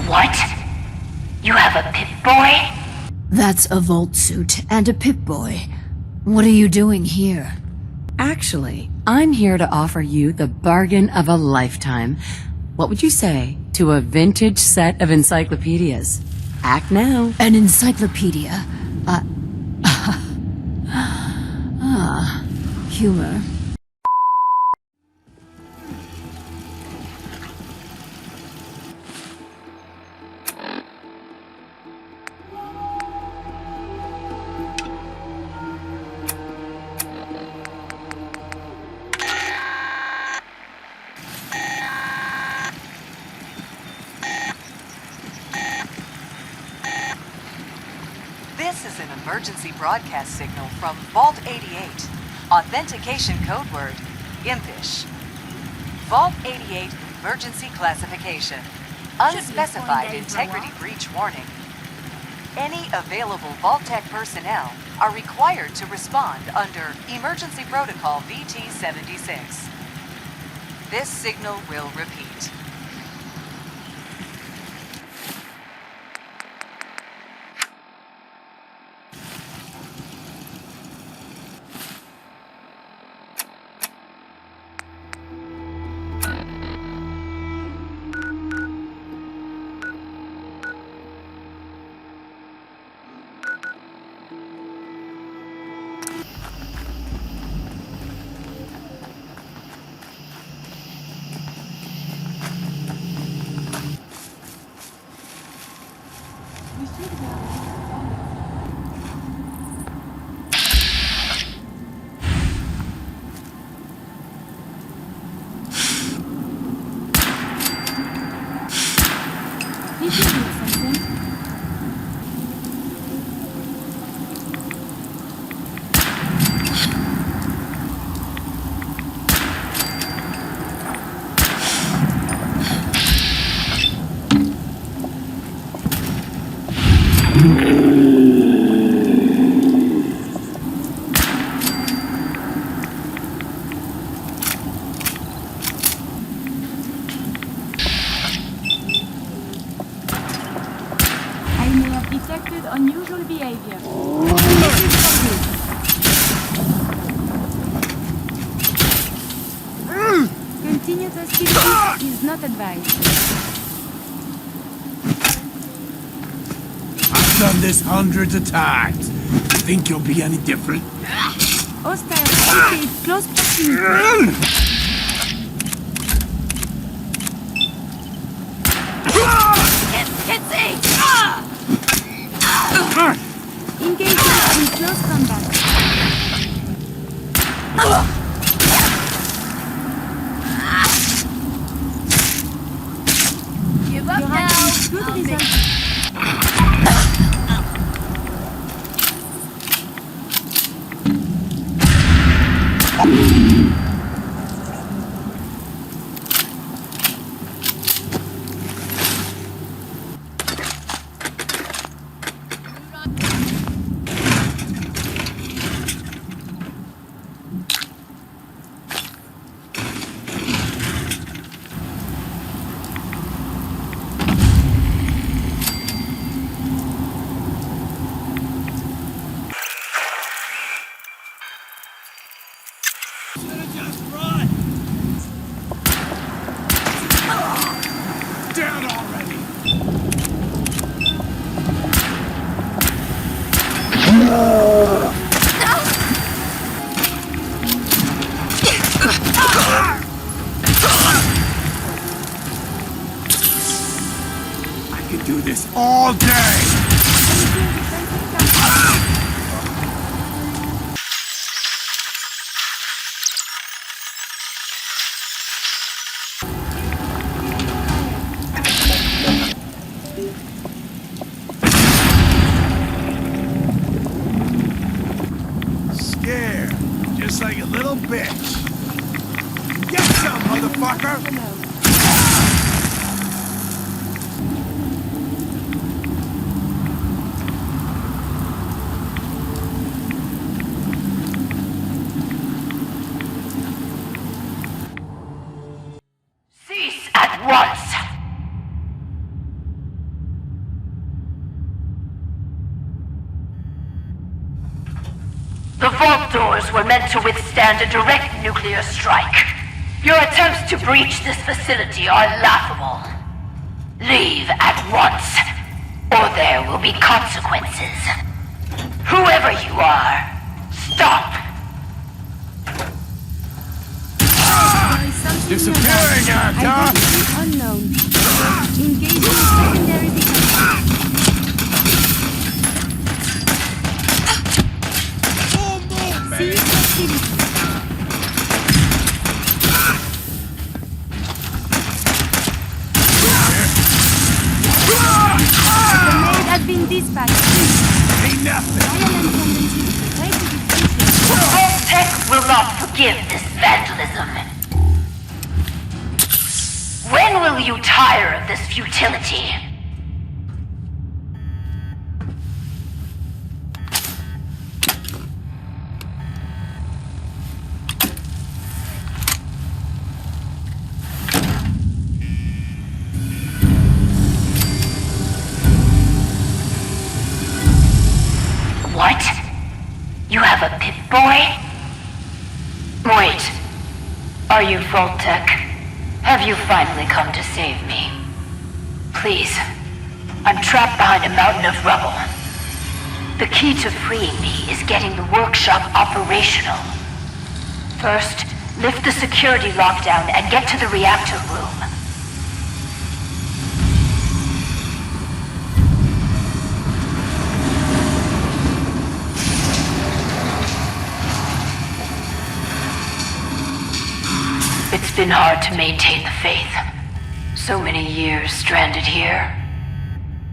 What? You have a Pip-Boy? That's a Vault suit and a Pip-Boy. What are you doing here? Actually, I'm here to offer you the bargain of a lifetime. What would you say to a vintage set of encyclopedias? Act now. An encyclopedia? Humor. This is an emergency broadcast signal from Vault-88. Authentication code word, Impish. Vault-88 emergency classification. Unspecified integrity breach warning. Any available Vault-Tec personnel are required to respond under Emergency Protocol VT-76. This signal will repeat. Detected unusual behavior. Continued hostility is not advised. I've done this hundreds of times. You think you'll be any different? Hostile activity close proximity. Hit C! Engagement in close combat. Give up You're now! having good results. Down already! I could do this all day! Scared, just like a little bitch. Get some, motherfucker! reactors were meant to withstand a direct nuclear strike. Your attempts to breach this facility are laughable. Leave at once, or there will be consequences. Whoever you are, stop! There is something Disappearing, nearby. Arthur! Identity unknown. Engaging secondary detection. See facility. Grenade has been dispatched. Ain't nothing! Violent tendencies. Try to defuse them. Vault-Tec will not forgive this vandalism. When will you tire of this futility? What? You have a Pip-Boy? Wait. Are you Vault-Tec? Have you finally come to save me? Please. I'm trapped behind a mountain of rubble. The key to freeing me is getting the workshop operational. First, lift the security lockdown and get to the reactor room. It's been hard to maintain the faith. So many years stranded here.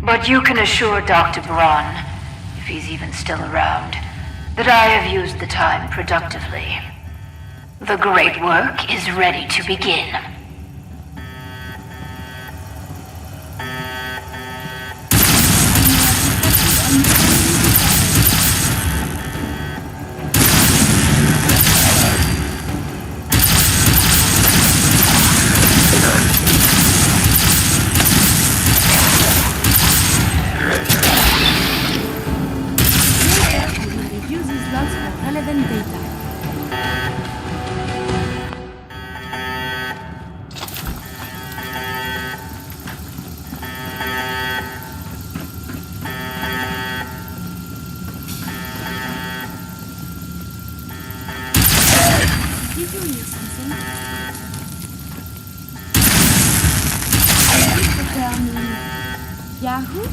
But you can assure Dr. Braun, if he's even still around, that I have used the time productively. The great work is ready to begin. Uses logs for relevant data. Did you hear something? Tell me, Yahoo?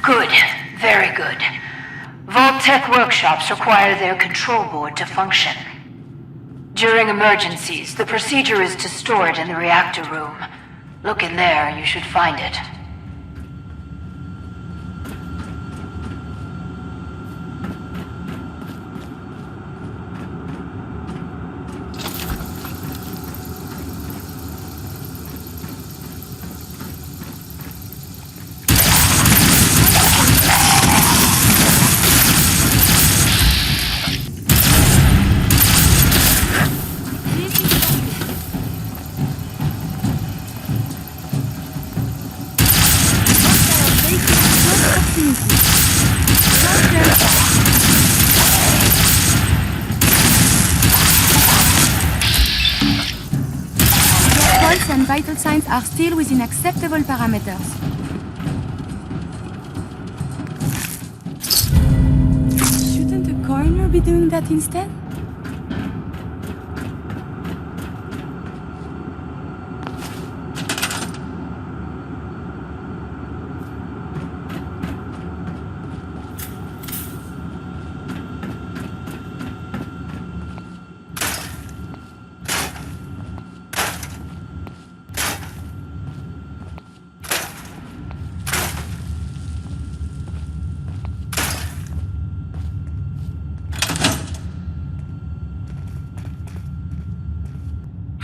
Good. Very good. Vault-Tec workshops require their control board to function. During emergencies, the procedure is to store it in the reactor room. Look in there, you should find it. Pulse and vital signs are still within acceptable parameters. Shouldn't the coroner be doing that instead?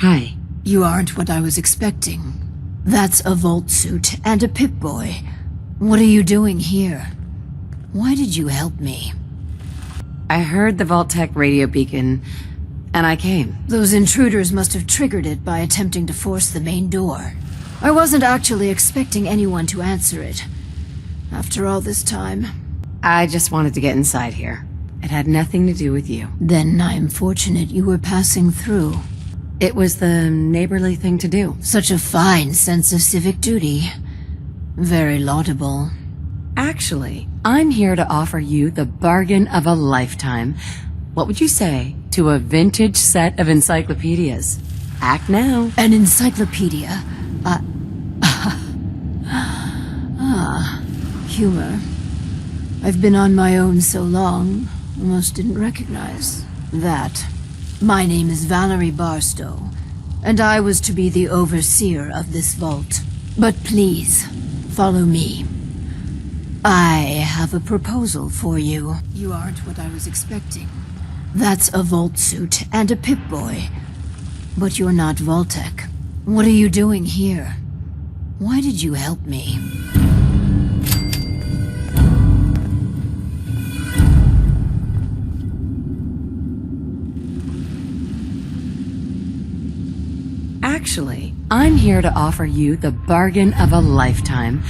Hi. You aren't what I was expecting. That's a Vault suit and a Pip-Boy. What are you doing here? Why did you help me? I heard the Vault-Tec radio beacon, and I came. Those intruders must have triggered it by attempting to force the main door. I wasn't actually expecting anyone to answer it. After all this time. I just wanted to get inside here. It had nothing to do with you. Then I'm fortunate you were passing through. It was the neighborly thing to do. Such a fine sense of civic duty. Very laudable. Actually, I'm here to offer you the bargain of a lifetime. What would you say to a vintage set of encyclopedias? Act now. An encyclopedia? Humor. I've been on my own so long, almost didn't recognize that. My name is Valerie Barstow, and I was to be the overseer of this vault. But please, follow me. I have a proposal for you. You aren't what I was expecting. That's a Vault suit and a Pip-Boy. But you're not Vault-Tec. What are you doing here? Why did you help me? Actually, I'm here to offer you the bargain of a lifetime.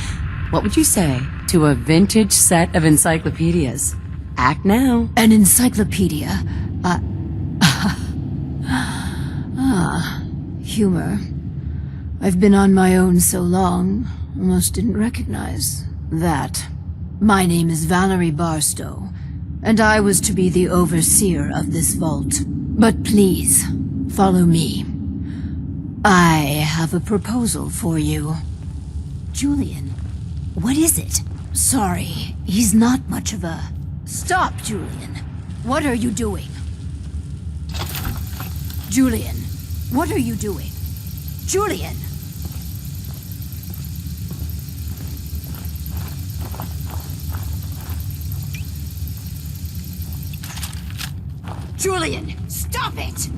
What would you say to a vintage set of encyclopedias? Act now. An encyclopedia? Humor. I've been on my own so long, almost didn't recognize that. My name is Valerie Barstow, and I was to be the overseer of this vault. But please, follow me. I have a proposal for you. Julian, what is it? Sorry, he's not much of a... Stop, Julian. What are you doing? Julian, what are you doing? Julian! Julian, stop it!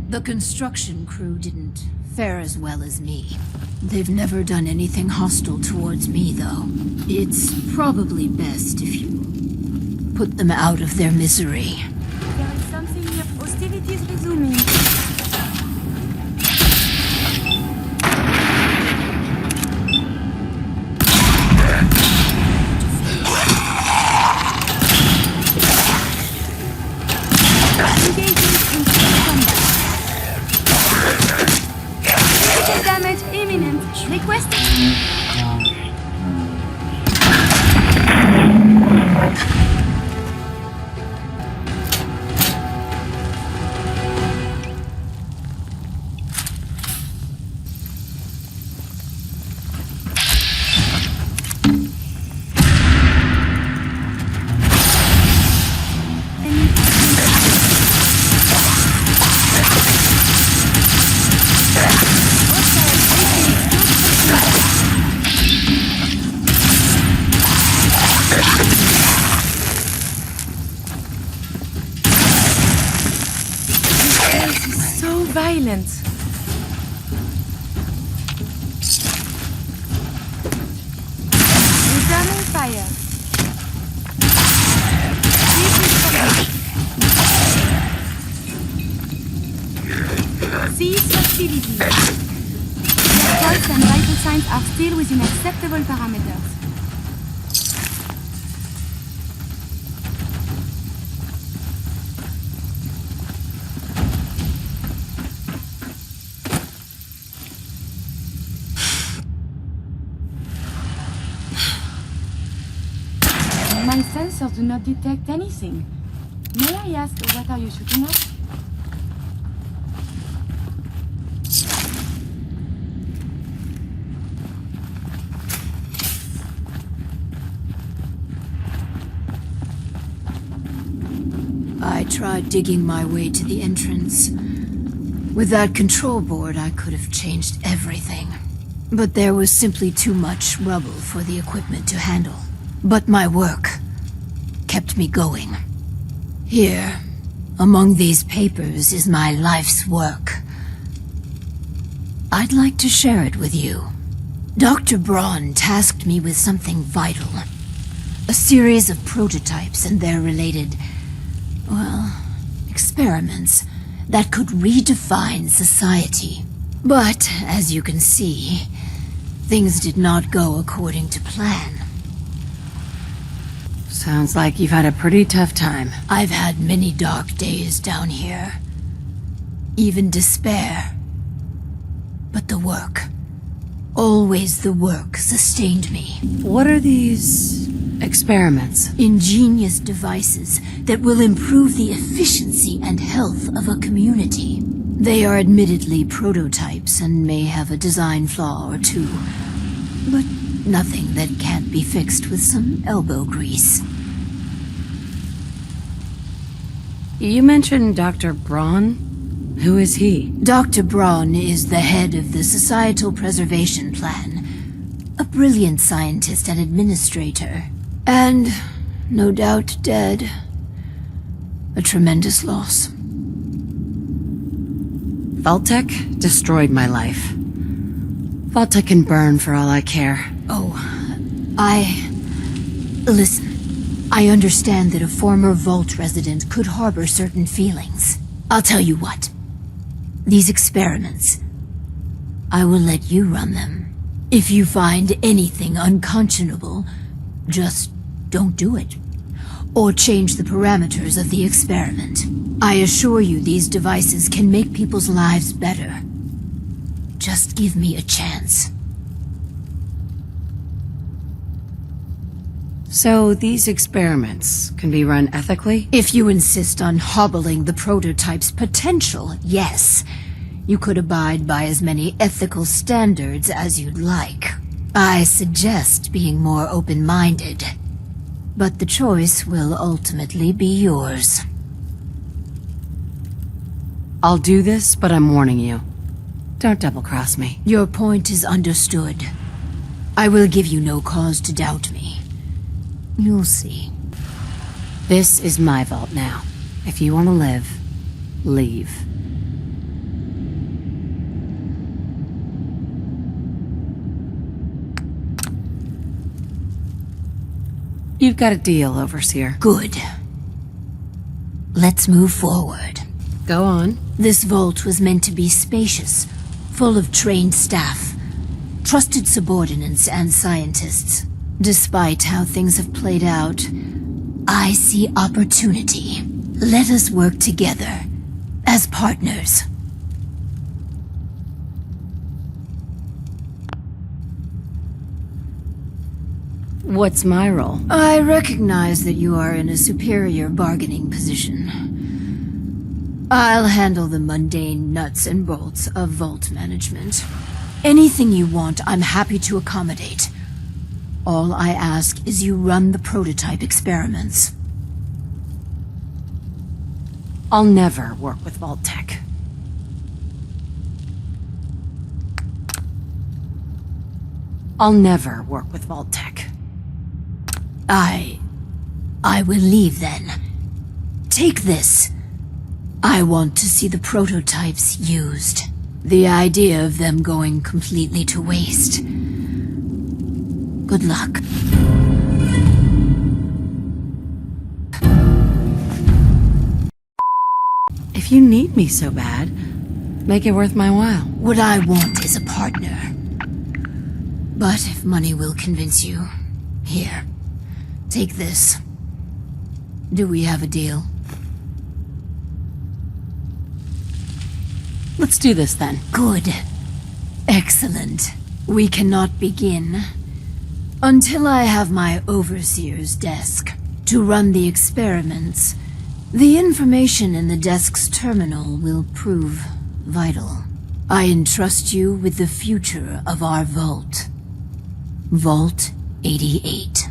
The construction crew didn't fare as well as me. They've never done anything hostile towards me, though. It's probably best if you put them out of their misery. There is something here. Hostilities resuming. Engaging in combat. Critical damage imminent. Requested. Violent. Returning fire. Cease hostilities. Their pulse and vital signs are still within acceptable parameters. My sensors do not detect anything. May I ask, what are you shooting at? I tried digging my way to the entrance. With that control board, I could have changed everything. But there was simply too much rubble for the equipment to handle. But my work kept me going. Here, among these papers, is my life's work. I'd like to share it with you. Dr. Braun tasked me with something vital. A series of prototypes and their related, well, experiments that could redefine society. But, as you can see, things did not go according to plan. Sounds like you've had a pretty tough time. I've had many dark days down here. Even despair. But the work, always the work, sustained me. What are these experiments? Ingenious devices that will improve the efficiency and health of a community. They are admittedly prototypes and may have a design flaw or two, but nothing that can't be fixed with some elbow grease. You mentioned Dr. Braun? Who is he? Dr. Braun is the head of the Societal Preservation Plan. A brilliant scientist and administrator. And, no doubt, dead. A tremendous loss. Vault-Tec destroyed my life. Vault-Tec can burn for all I care. Listen. I understand that a former Vault resident could harbor certain feelings. I'll tell you what. These experiments, I will let you run them. If you find anything unconscionable, just don't do it. Or change the parameters of the experiment. I assure you these devices can make people's lives better. Just give me a chance. So these experiments can be run ethically? If you insist on hobbling the prototype's potential, yes. You could abide by as many ethical standards as you'd like. I suggest being more open-minded. But the choice will ultimately be yours. I'll do this, but I'm warning you. Don't double-cross me. Your point is understood. I will give you no cause to doubt me. You'll see. This is my vault now. If you want to live, leave. You've got a deal, Overseer. Good. Let's move forward. Go on. This vault was meant to be spacious, full of trained staff, trusted subordinates and scientists. Despite how things have played out, I see opportunity. Let us work together, as partners. What's my role? I recognize that you are in a superior bargaining position. I'll handle the mundane nuts and bolts of vault management. Anything you want, I'm happy to accommodate. All I ask is you run the prototype experiments. I'll never work with Vault-Tec. I'll never work with Vault-Tec. I will leave then. Take this. I want to see the prototypes used. The idea of them going completely to waste. Good luck. If you need me so bad, make it worth my while. What I want is a partner. But if money will convince you, here, take this. Do we have a deal? Let's do this then. Good. Excellent. We cannot begin until I have my overseer's desk. To run the experiments, the information in the desk's terminal will prove vital. I entrust you with the future of our vault. Vault 88.